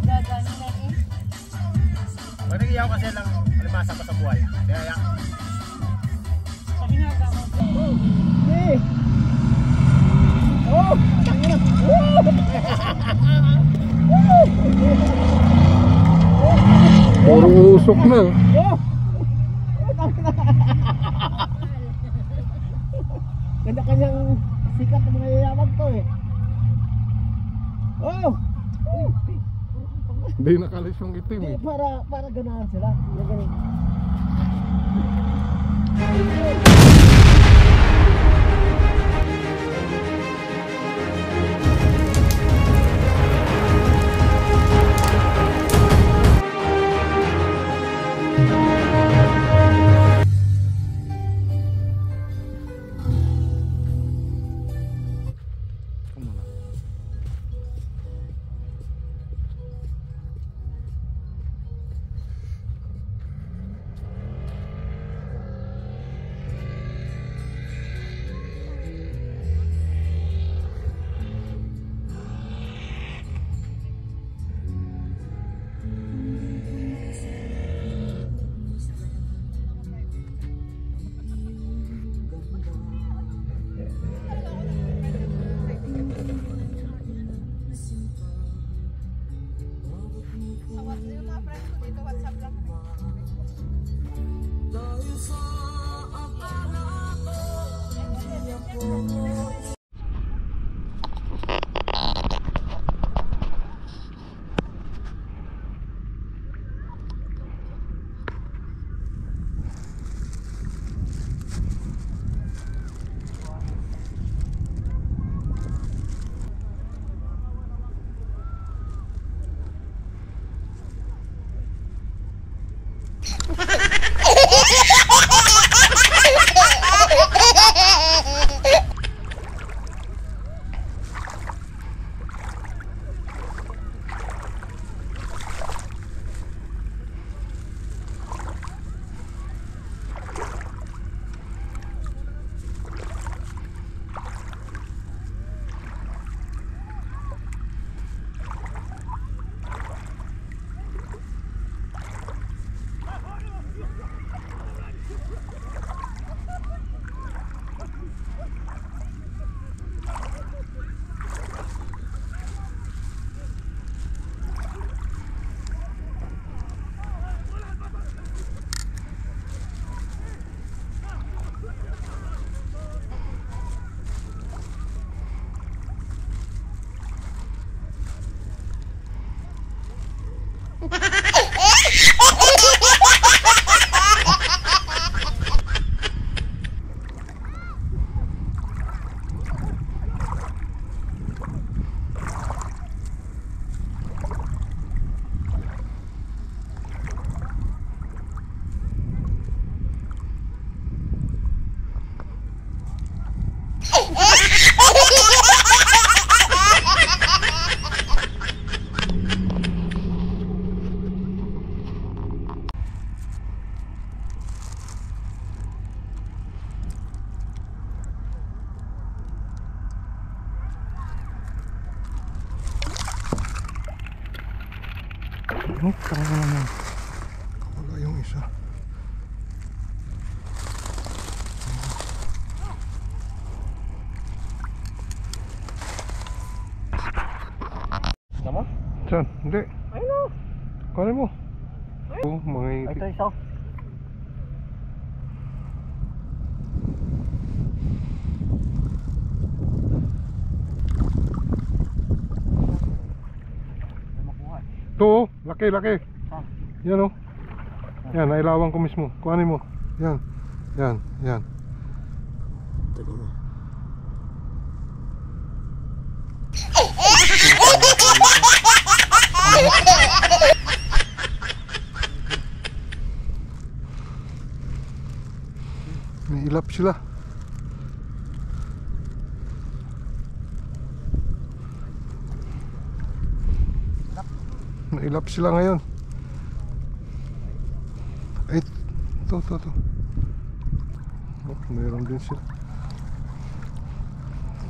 Dadaan na eh. Pagkakiyaw kasi lang alimasa pa sa buhay. Kaya Sabi nga ako. hey! Oh! Tangina! Puro usok na. Oh! Kanya-kanyang sikat ng mga yayamag to eh. Oh! Hindi nakalis yung itim eh. Para ganahan sila. Yung ganun. Tara naman. Wala yung isa. Nama? Saan? Hindi. Ayun o. Kunin mo. Oh, mga Ay, ito isa. Ito, laki. Saan? Yan o. Yan, nailawang ko mismo. Kuhanin mo. Yan. Tago mo. May ilap sila. Nailap sila ngayon. Ay, ito. Oh, mayroon din sila.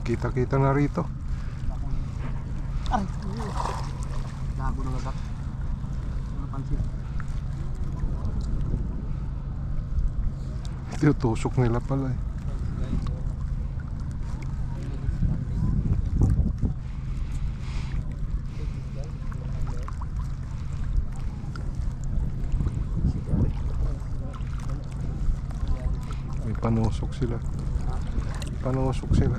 Kita na rito. Labo ng labak. Ano pansin? Tinutusok nila pala eh. May panusok sila. Panusok sila.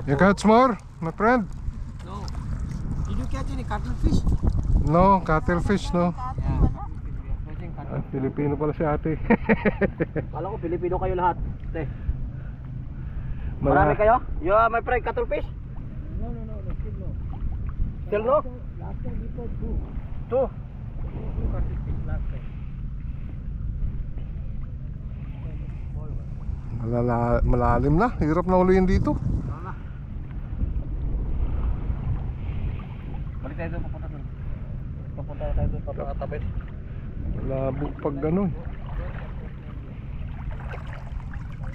You catch more, my friend? No. Did you catch any cuttlefish? No, cuttlefish, no? Yeah. Ah, Pilipino pala si ate. Kala ko Pilipino kayo lahat. Te. Mala- Marami kayo? You are my friend cuttlefish? No, still no. Still no? Last time we caught two. Two. Two cuttlefish last time. Small one. Malalim na, hirap na ulihin dito. Ano na? Balik tayo doon, papunta doon. Papunta tayo doon, papakatapit. Malabo pag gano'n.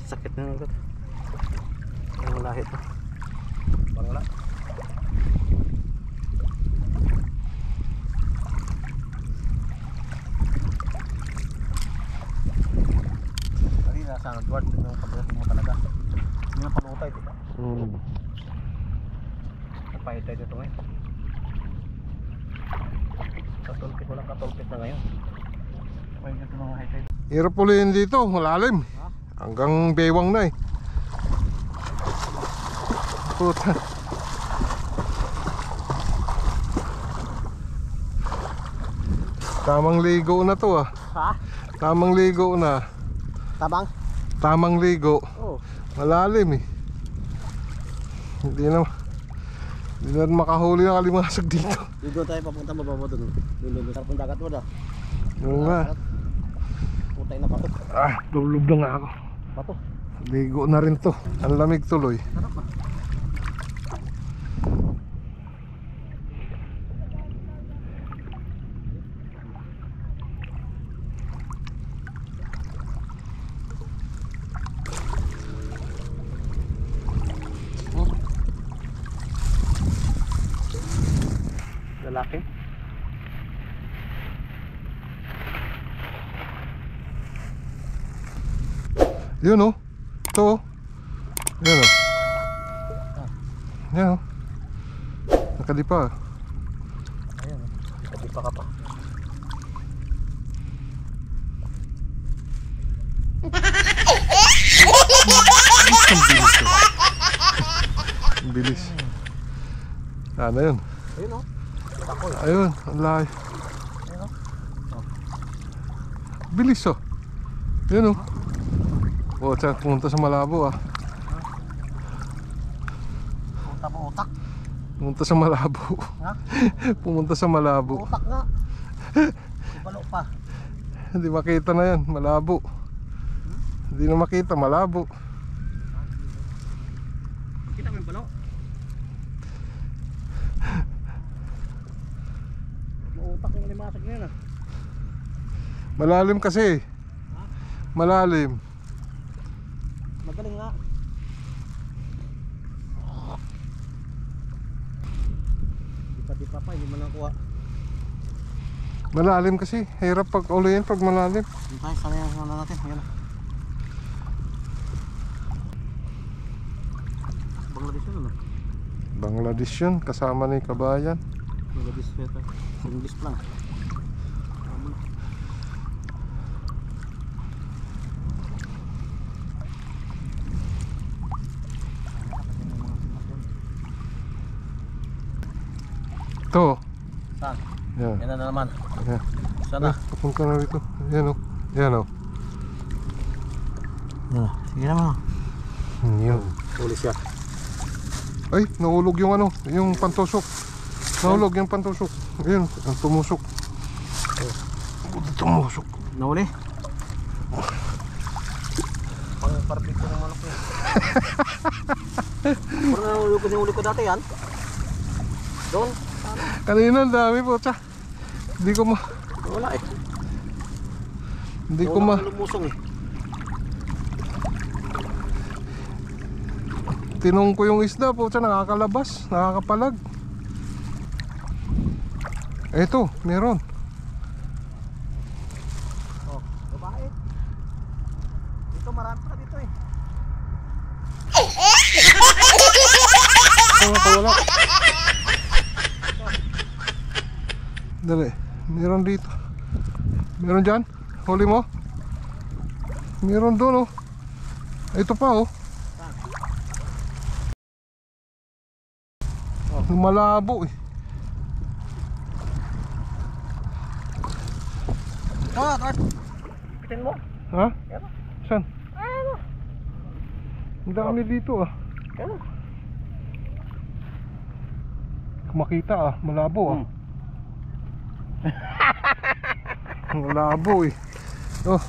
Sakit na agad. Ang lahit to. Parang wala. Kanina sa Edward, yung pagdating mo talaga. Hindi na palutay, di ba? Nagpahit tayo dito ngayon. Katulpit, walang katulpit na ngayon. Pahit dito ng high tide. Hirap ulihin dito, malalim. Ha? Hanggang bewang na eh. Puta. Tamang ligo na to ah. Ha? Tamang ligo na. Tabang? Tamang ligo. Oo. Malalim eh. Hindi na makahuli ng alimasag dito. Doon tayo papunta mababa doon. Doon sa pong dagat mo daw. Oo nga. Putay na bato. Ah, lulub na nga ako. Bato. Ligo na rin to. Ang lamig tuloy. Sarap ba? Lalaki. Yun oh. Ito oh. Yun oh. Yan oh. Nakadipa. Ayan. Hindi pa ka pa. Ang bilis. Ano yun? Ayun o. Tako eh. Ayun, ang lahi. Ayun o. Bilis oh. Yun oh. Oh, tsaka pumunta sa Malabo ah. Punta mo utak. Pumunta sa Malabo. Ha? Pumunta sa Malabo. Utak nga. Balo pa. Hindi makita na yan, malabo. Hindi na makita, malabo. Kita mo yung balo? Mautak yung limasag ngayon ah. Malalim kasi. Malalim. Magaling nga. Di pa pa, hindi mo nakuha. Malalim kasi. Hirap pag ulihin pag malalim. Hindi tayo, sana yung ano natin. Ayan ah. Bangladesh yun ano? Bangladesh yun, kasama ni Kabayan. Bangladesh yata. English lang. Ito. Saan? Yan. Yan na naman. Yan. Sana. Papunta na rito. Yan o. Yan o. Yan. Sige naman. Yun. Huli siya. Ay, nahulog yung ano, yung pantusok. Nahulog yung pantusok. Ayun, ang tumusok. Tumusok. Nahuli? Pang parpit ko ng manok niya. Parang nahuli ko sinuli ko dati yan. Doon. Kanina ang dami po, tsa. Hindi ko ma... Wala eh. Hindi ko ma... Lumusong eh. Tinong ko yung isda po, nakakalabas, nakakapalag. Eto, meron. Oh, babae. Dito marami pa dito eh. Wala. Dali, meron dito. Meron dyan? Huli mo? Meron doon oh. Ito pa oh. Malabo eh. Oh, Tart. Pitin mo. Ha? Ano? Saan? Ano? Ang dami dito ah. Ano? Makita ah, malabo ah. Malabo eh. Oh,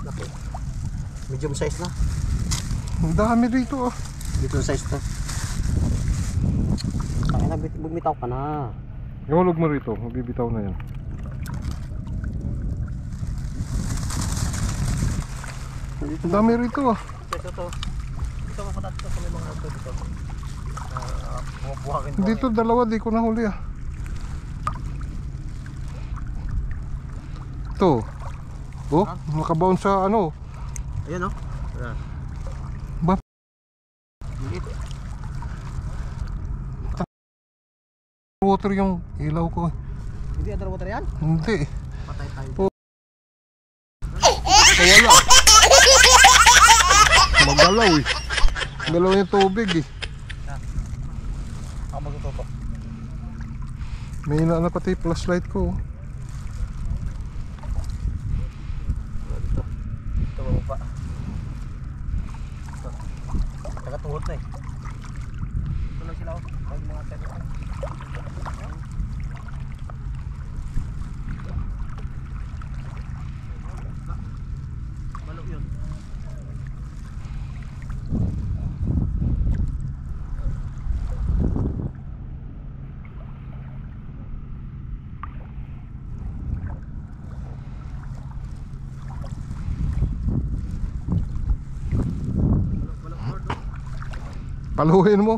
Laki. Medium size na. ang dami dito ah. Medium size na. Kaya na, bumitaw ka na. Ihulog mo rito, mabibitaw na yan. Ang dami rito ah. Ito. Dito mo pa dito sa may mga ito dito. Bubuhakin ko. Dito dalawa di ko nahuli ah. Ito. Oh, nakabound sa ano. Ayan oh. Ayan. Ba? Liit. Water yung ilaw ko eh. Hindi ada water yan? Hindi. Patay tayo. Wala. Magalaw eh. Galaw yung tubig eh. Ako magtututo. May na pati flashlight ko. Ito baba. Ito. Tagatuhod na eh. Ito lang sila oh. Pag mga tero. Balo yun. Paluhin mo.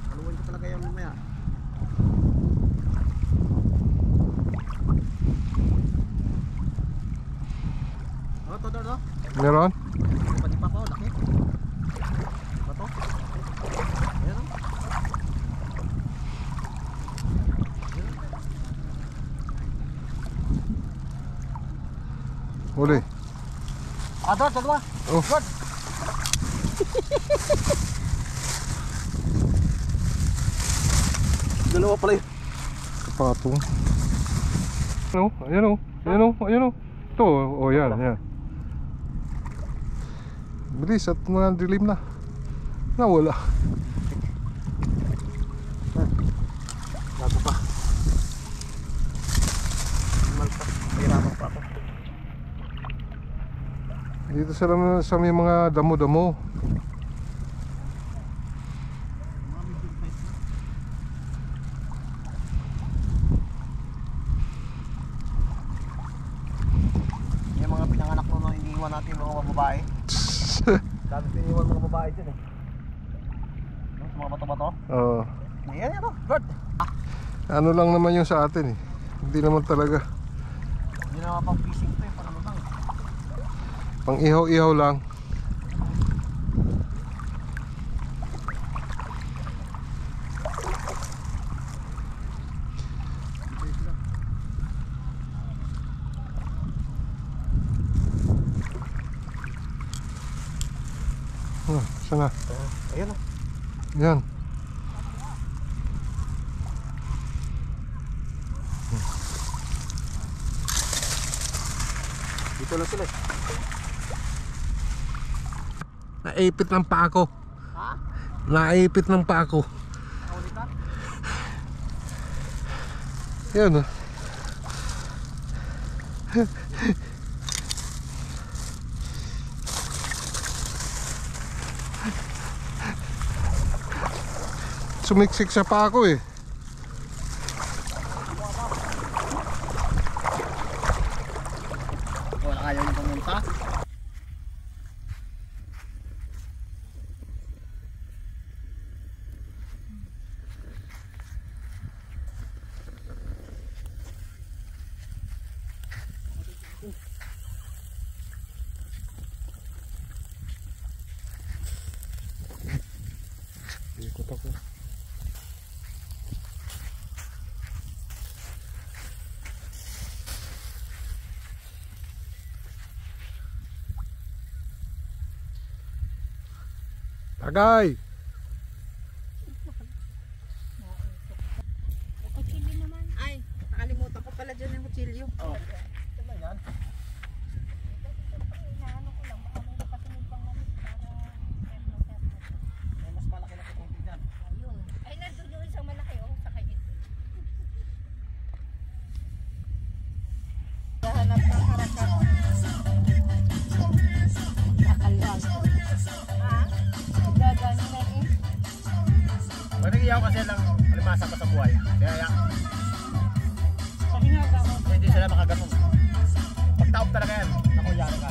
Haluin ko talaga yan mamaya. Oh, to. Meron? Pati pa po, laki. Bato. Ayan oh. Huli. Dort, dalawa. Oh. Dort. Dalawa pala yun. Kapatong. Ano? Ayan o. Ayan o. Ayan o. Ito. O yan. Yan. Bilis at mga dilim na. Nawala. Bago pa. Mal pa. Mahirapan pa ako. Dito sa may mga damo-damo. Yung mga pinanganak nung iniiwan natin mga babae. Dami piniwan mga babae dyan eh. Sa mga bato-bato. Oo. Yan o. Good. Ano lang naman yung sa atin eh. Hindi naman talaga. Hindi naman pang fishing to eh. Pang ano lang eh. Pang ihaw-ihaw lang. Saan na? Ayan o. Yan. Dito lang sila eh. Naipit ng paa ko. Ha? Naipit ng paa ko. Nakaulitan? Yan o. Sumiksik sa paa ko eh. Wala kayo yung pumunta. Agay! Kutsilyo naman. Ay, nakalimutan ko pala dyan yung kutsilyo. Oh. Ito na yan. Inaano ko lang, baka may nakasunod pang manit para May mas malaki na kukunti dyan. ayun. Ay, nandun yung isang malaki, oh, sa kayit. Hahanap ng harakan. Nakalyag. Ha? Gagano na eh. Pwede iyaw kasi lang alimasa pa sa buhay. Kaya yan. Sabi nga ba, Hindi sila makaganon. Pag taob talaga yan, naku yan ka.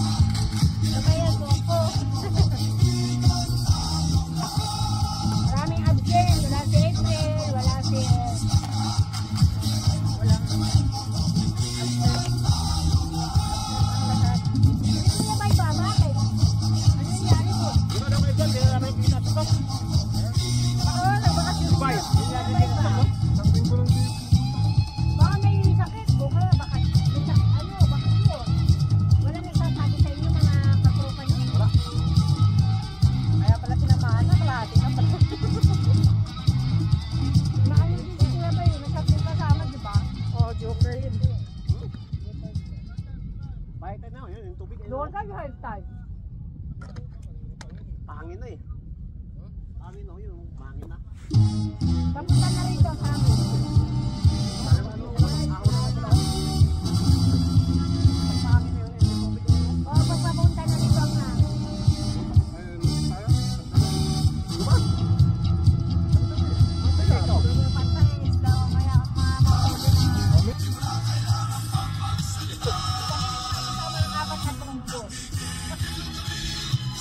Kamayan mo ako. Maraming absent. Wala si April. Wala si... Walang... Hindi na may baba. Ano nangyari po? Di ba naman ito? Di na namin pinatutok. Oo, nagbakas yung... Bye. May ba? Baka may sakit. Baka baka... Ano, baka yun. Wala nagsasabi sa inyo mga katropa nyo. Wala. Kaya pala sinamahan na klase na pala. Maano din si Kuya Bay, masarap yung kasama, di ba? Oo, joker yun. Pahitan na yun, yung tubig. Doon ka yung hairstyle. Pahangin na eh. Pahangin na yun, pahangin na. Papunta na rito ang amin. Oo, papunta na rito ang amin. Pantay, daw, maya,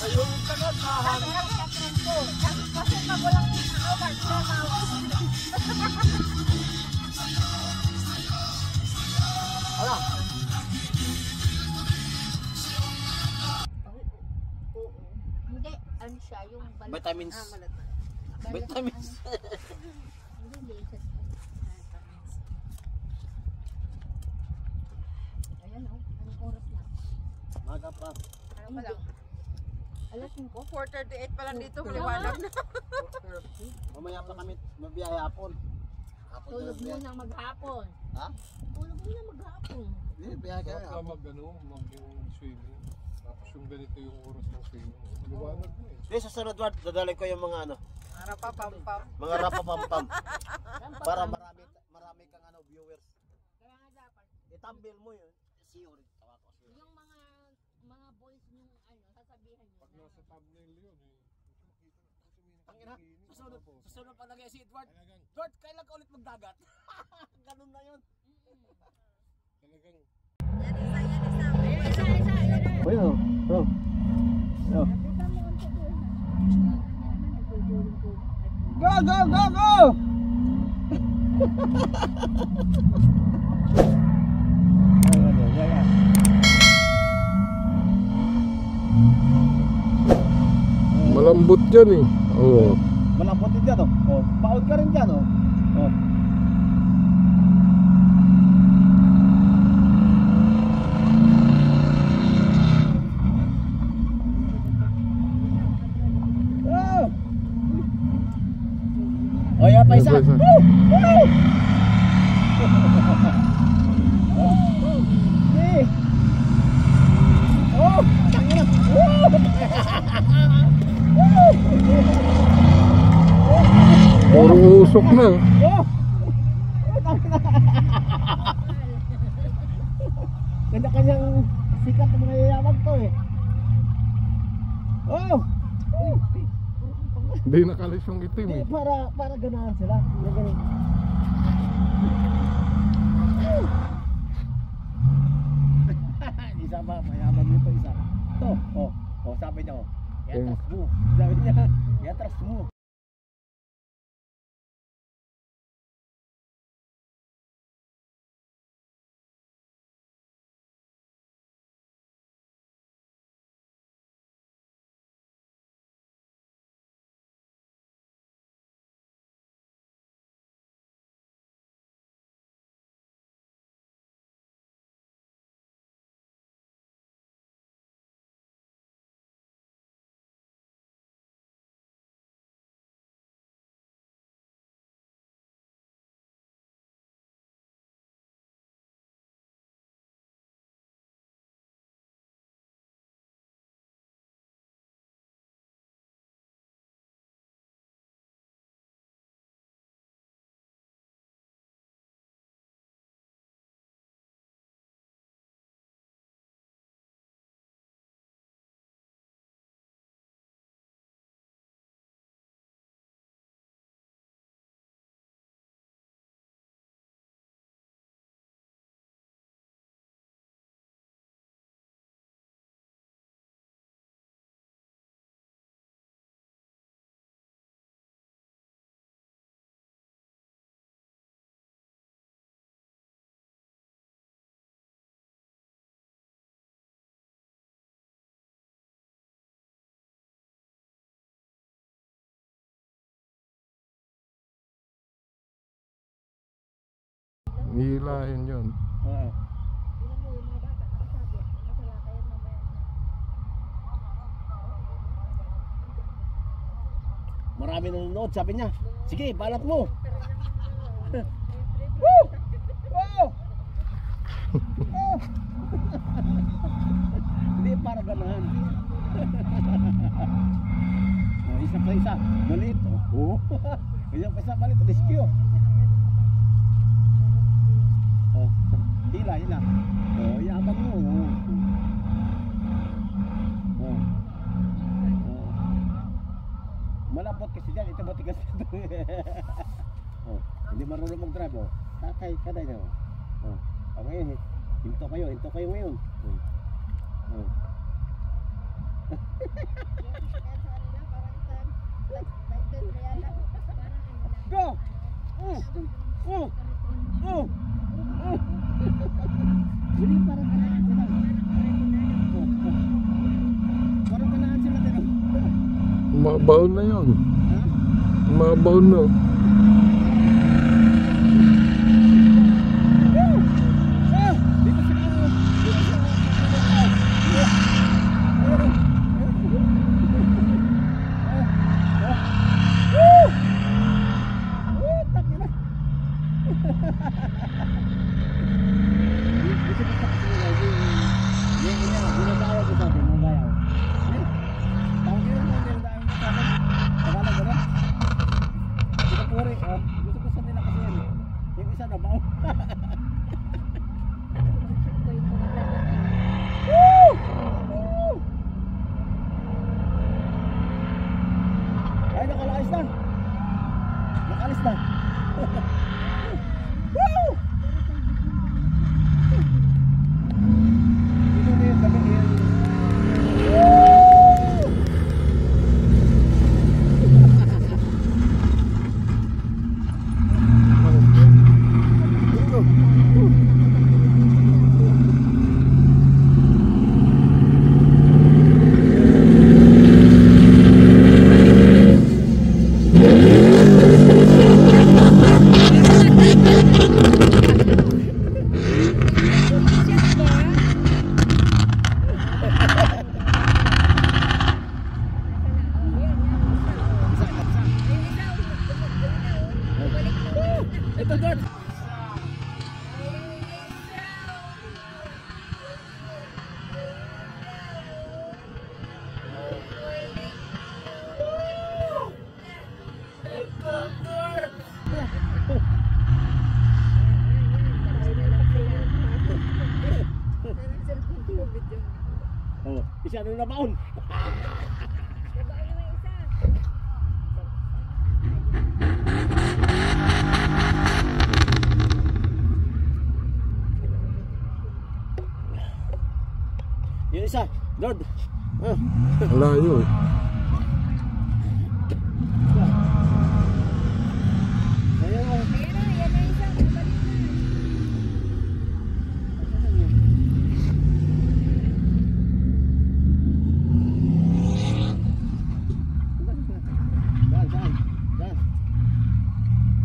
Ayun, tagad, pahangin. kasi pag walang ano, Ala. hindi, ano siya, yung balat. Vitamins. Vitamins. Hindi, ayan o, anong oras na? Maga pa. Ano pa lang? Alas 5. 4:38 pa lang dito, maliwanag na. Mamaya pa kami mabiyaya hapon. Hapon na Tulog biyaya. muna maghapon. Ha? Tulog muna maghapon. Hindi, biyaya kayo. Sarap na mag-swimming. Tapos yung ganito yung oras ng swimming. Maliwanag na eh. Hindi, sa sunod Ward, dadalhin ko yung mga ano, Para pa, pam-pam. mga rapapampam. Para marami kang ano, viewers. Kaya nga dapat, Itambil mo yun. Siyori, tawa ko. yung mga boys yung ano, sasabihan nyo Pag na. nasa thumbnail yun eh. Tangina, susunod pa lagi si Edward. Edward, kailan ka ulit magdagat? Ganun na yun. Talagang Yan isa, yan isa. Ayan, isa, ayan na. Ayun o. Oh. Oh. Kita mo ang tutuin. Nagtutulong ko. Go, go, go, go! malambot dyan eh. Oo. Malambot din dyan, oh. Oh. Paod ka rin dyan, oh. Oh. Oh, yan pa isa. Yan pa isa. Woo! Woo! Okay. Oh, tangina. Woo! Puro usok na. Oh! Kanya-kanyang sikat ng mga yayaman to eh. Oh! Hindi nakalis yung itim Hindi, eh. para ganahan sila. Yung ganun. Isa pa, mayaman nito isa. To, oh, sabi niya, oh. Yatras mo. Sabi niya, yatras mo. Hihilahin yun. Oo. Tingnan mo yung mga bata, nakasabi, nasalakayan mamaya. Marami nanonood, sabi niya. Sige, balat mo. Hindi para ganahan. Isa pa isa. Maliit. Oh. Isa pa isa maliit. Rescue. Oh. Hila, hila. Oh, yabang mo. Oh. Malapot kasi dyan. Ito matigas ito. Oh. Hindi marunong mag-drive. Oh. Tatay, kaday na. Oh. Oh, ngayon. Hinto kayo ngayon. Oh. Oh. Go! Bili para kanahan sila. Para kanahan sila din. Mabaon na yun. Ha? Mabaon na. Dito sila. Ay, nakaalis na. Nakaalis na. Woo! Dito na yung gabi yun. Ito doon. Oh, isa na nabaon. Yung isa, Lord. Malayo eh. Ayan o. Saan?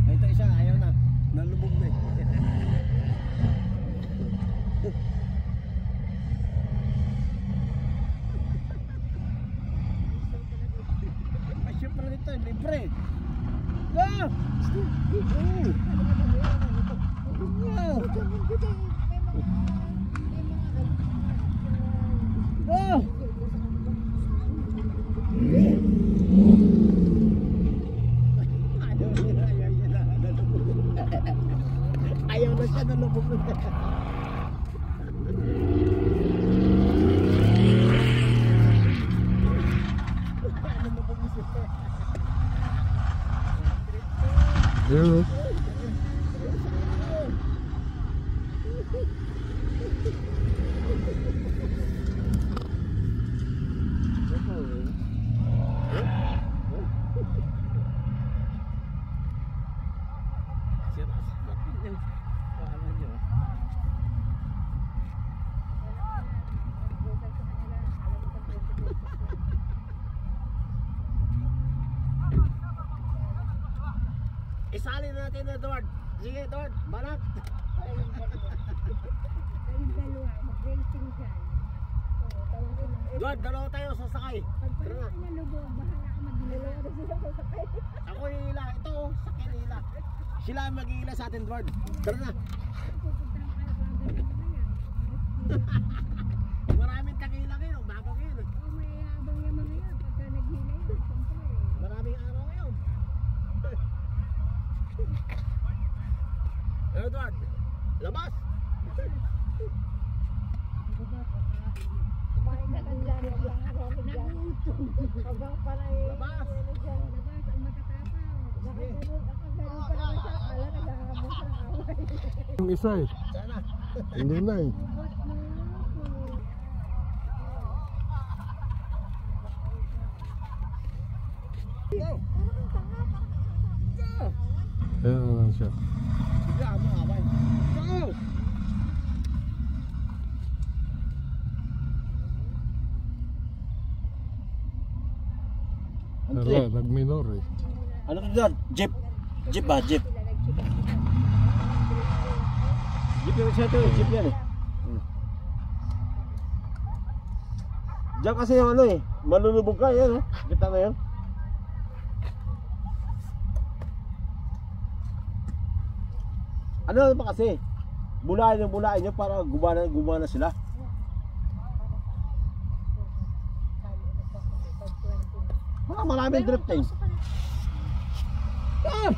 Ito isa, ayaw na. Nalubog na eh. Masya pala nito, libre. Go! Wow! Go! Ayaw na siya, nalubog na. Yun. Isali na natin na Edward. Sige Edward, balat. Kayong dalawa, mag-racing dyan. Oo, tawagin lang. Doon, dalawa tayo sasakay. Pag Tara pala na. pinalubog, bahala ka mag-dalawa na sila sasakay. Ako hihila. Ito, sakyan hihila. Sila ang mag-iila sa atin, Edward. Tara na. Pupuntahan kayo kagad ng mga yan. Maraming takila ngayon. Bago ngayon. Oo, may habang yung mga yan. Pagka naghila yun, siyempre. Maraming araw ngayon. Edward, labas. Kumain ka lang dyan. Nagutom. Habang panay. Labas. Labas, ang matatapaw. Bakit ganun pa lang siya. Akala naghahamon sa away. Yung isa eh. Sana. Hindi na eh. Ba't mo ako? Ayan na lang siya. Sige, mo away. Go! Wala, nag-minor eh. Ano to dyan? Jeep. Jeep ba? Jeep. Jeep yung isa ito. Jeep yan eh. Diyan kasi yung ano eh. Malulubog ka yan eh. Kita na yan. Ano ba kasi? Bulain nyo para gumana sila. Maraming drifting. Ah!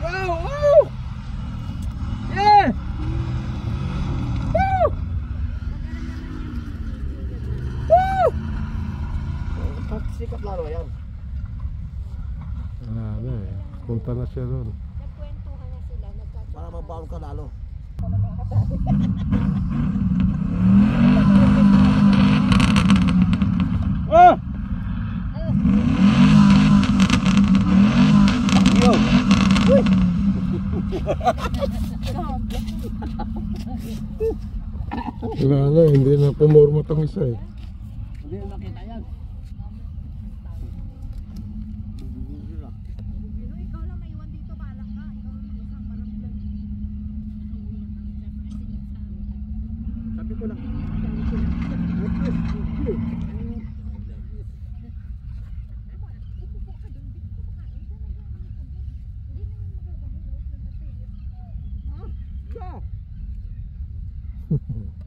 Wow! Oh! Yeah! Woo! Woo! Sikat laro yan. Wala na eh. Punta na siya doon. Nagkwentuhan na sila. Para mabaon ka lalo. Ah! Yo! Wala na, hindi na pumorma tong isa eh. Hindi na makita yan. Ikaw lang maiwan dito. Bahala ka. Ikaw lang mag-isang parang lang. Sabi ko lang.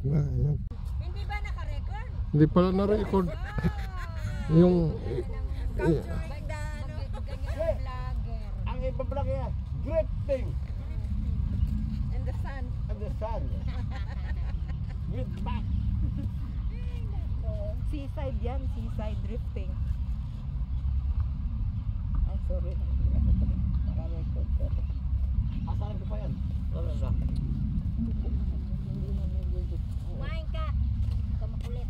Wala, yan. Hindi ba naka-record? Hindi pala na-record. Yung... Ganyan vlogger. Ang ibablog yan. Drifting. In the sun. Understand? With back. Seaside yan. Seaside drifting. Ay, sorry. Naka-record. Asahan ko pa yan. Wala na. Kumain ka. Ikaw makulit.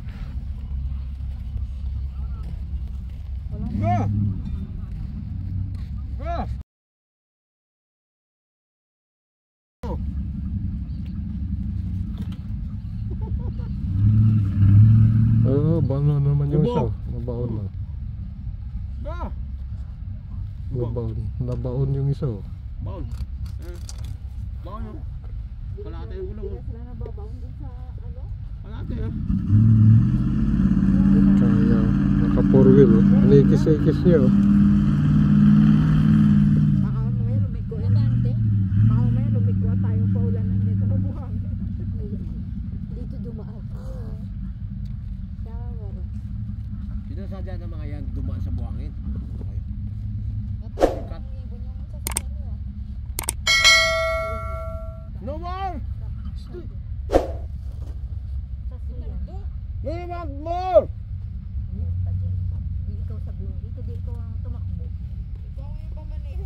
Go! Go! Bano naman yung isa. Nabaon na. Go! Nabaon. Nabaon yung isa oh. Baon. Baon yun. Kalate yung gulong. Sila nababaon din sa ano? Kalate ah. Kaya naka 4 wheel oh. Nikis-ikis niya oh. Baka mamaya lumigwa. Abante. Baka mamaya lumigwa tayong paulanan dito na buhang. Dito dumaan. Shower. Sinasadya ng mga yan dumaan sa buhangin. Cut. Ibon yung sasakyan niyo. No more! Sa siya. No more! Di ikaw sabihin. Di ikaw ang tumakbo. Ikaw yung pamaneho.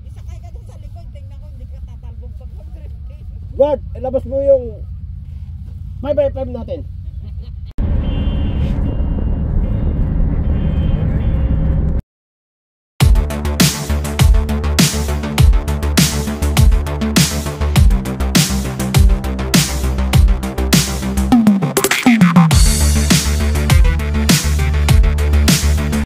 Isakay ka dun sa likod. Tingnan ko hindi ka tatalbog pag mag-drifting. God, ilabas mo yung 5x5 natin.